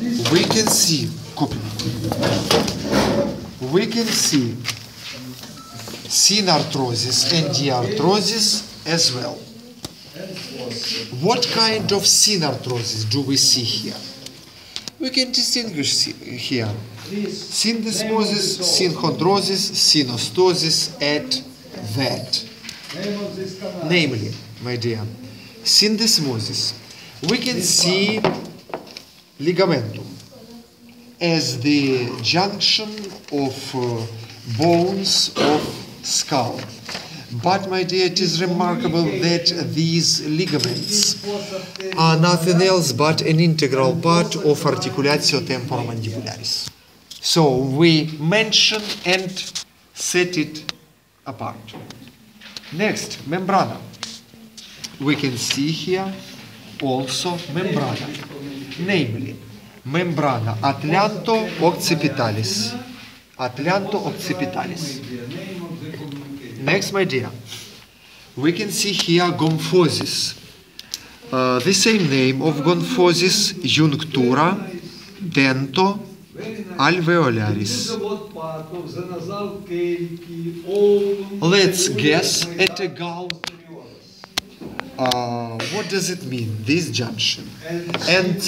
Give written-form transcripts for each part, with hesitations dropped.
we can see, synarthrosis and diarthrosis as well. What kind of synarthrosis do we see here? We can distinguish here syndesmosis, synchondrosis, synostosis, and that. Namely, my dear, syndesmosis. We can see ligamentum as the junction of bones of skull. But, my dear, it is remarkable that these ligaments are nothing else but an integral part of articulatio temporomandibularis. So we mention and set it apart. Next, membrana. We can see here also membrana, namely membrana atlanto-occipitalis. Atlanto-occipitalis. Next, my dear, we can see here gomphosis. The same name of gomphosis, junctura dento-alveolaris. Let's guess at a gulp. What does it mean, this junction? And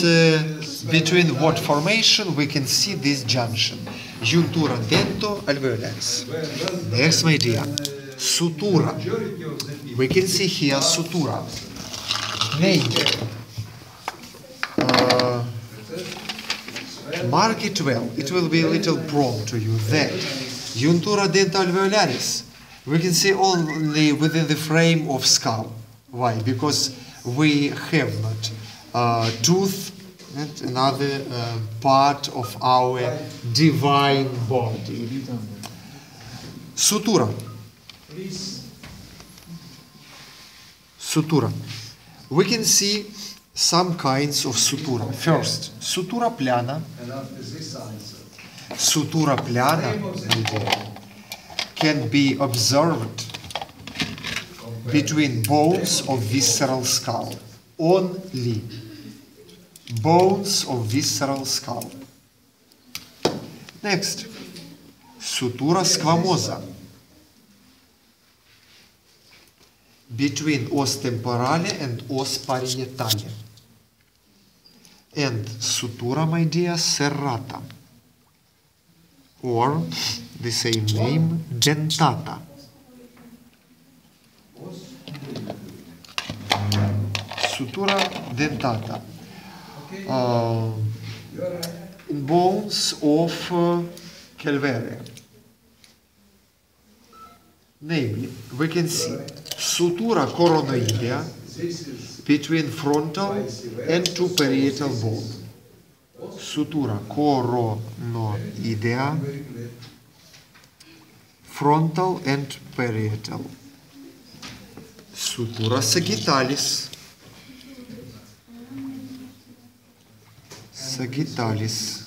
between what formation we can see this junction? Junctura dento-alveolaris. Next, my dear, sutura. We can see here sutura. Name. Mark it well. It will be a little prone to you that junctura dento-alveolaris we can see only within the frame of skull. Why? Because we have not tooth and another part of our divine body. Sutura. Sutura. We can see some kinds of sutura. First, sutura plana. Sutura plana can be observed between bones of visceral skull. Only bones of visceral skull. Next, sutura squamosa. Between os temporale and os parietale. And sutura, my dear, serrata. Or the same name, dentata. Sutura dentata. In bones of calvaria. Namely, we can see sutura coronoidea between frontal and two parietal bone. Sutura coronoidea, frontal and parietal. Sutura sagittalis. Sagittalis.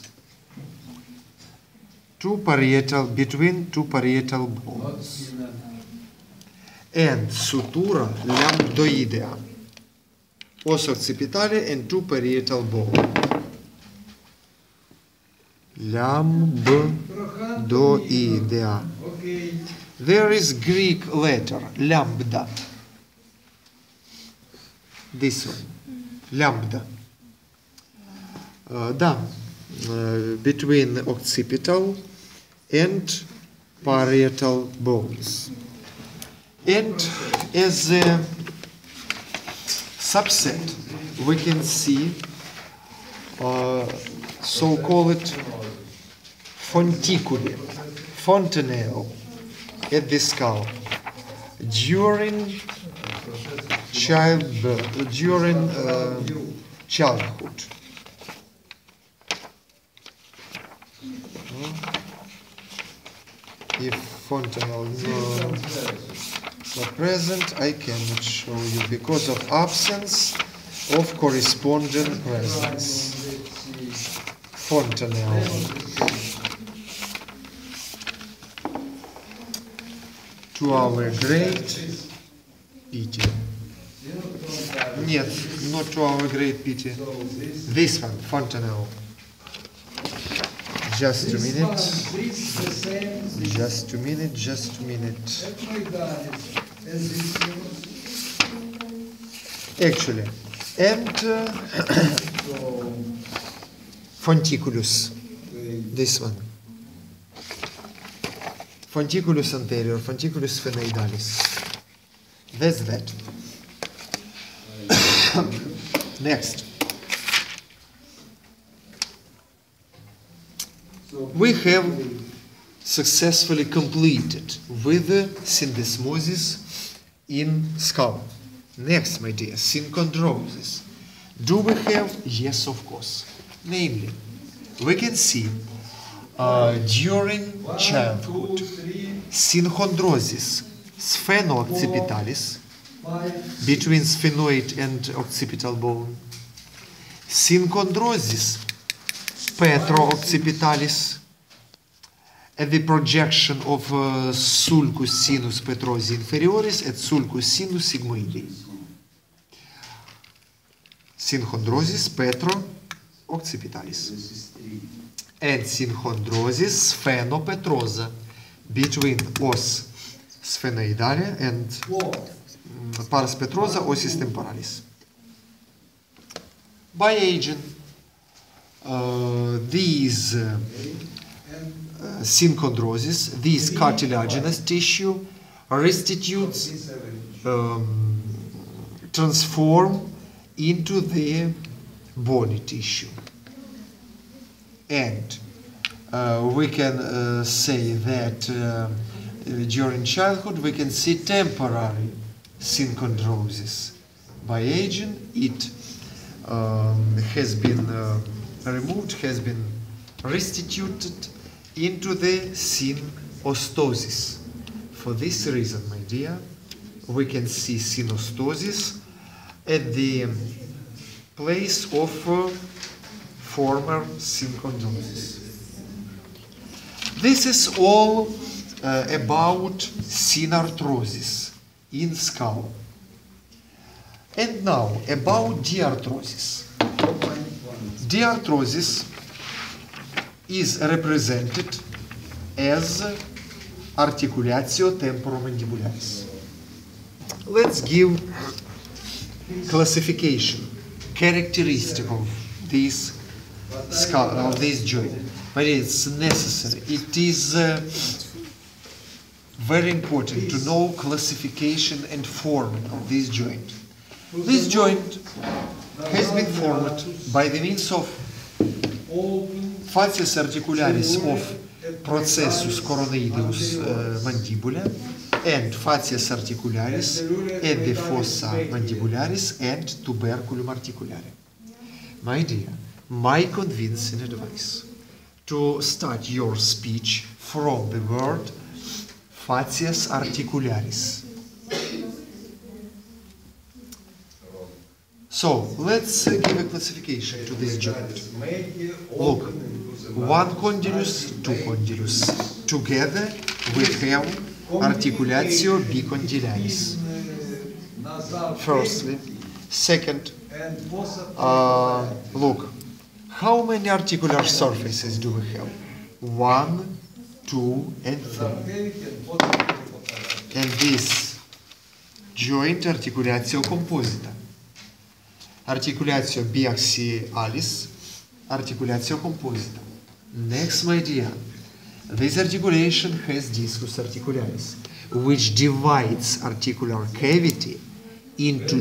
Between two parietal bones. And sutura lambdoidea. Os occipitale and two parietal bone. Lambdoidea. There is Greek letter, lambda. This one, lambda. Between occipital and parietal bones. And as a subset, we can see so-called fonticuli, fontanelle at the skull during childbirth, during childhood. If fontanelle not present, I cannot show you because of absence of corresponding presence. Fontanelle. To our great pity. Нет, not to our great pity. This one, fontanelle. Just a minute. Just a minute. Just a minute. Actually, and fonticulus. This one. Fonticulus anterior, fonticulus phenaidalis. That's that. Next. We have successfully completed with the syndesmosis in skull. Next, my dear, synchondrosis. Do we have? Yes, of course. Namely, we can see during childhood synchondrosis spheno-occipitalis between sphenoid and occipital bone, synchondrosis petro-occipitalis at the projection of sulcus sinus petrosi inferioris et sulcus sinus sigmoidi. Synchondrosis petro-occipitalis. And synchondrosis sphenopetrosa between os sphenoidalia and pars petrosa ossis temporalis. By aging, these synchondrosis, this cartilaginous tissue restitutes, transform into the bony tissue. And we can say that during childhood we can see temporary synchondrosis. By aging, it has been removed, has been restituted into the synostosis. For this reason, my dear, we can see synostosis at the place of former synchondrosis. This is all about synarthrosis in skull. And now about diarthrosis. Diarthrosis is represented as articulatio temporomandibularis. Let's give classification, characteristic of this skull, of this joint. But it's necessary. It is very important to know classification and form of this joint. This joint has been formed by the means of facies articularis of processus coronoideus mandibula and facies articularis at the fossa mandibularis and tuberculum articulare. My dear, my convincing advice to start your speech from the word facies articularis. So, let's give a classification to this joint. Look, one condylus, two condylus. Together we have articulatio bicondylaris. Firstly. Second, look, how many articular surfaces do we have? 1, 2, and 3. And this joint articulatio composita. Articulatio biaxialis, articulatio composita. Next, my dear, this articulation has discus articularis, which divides articular cavity into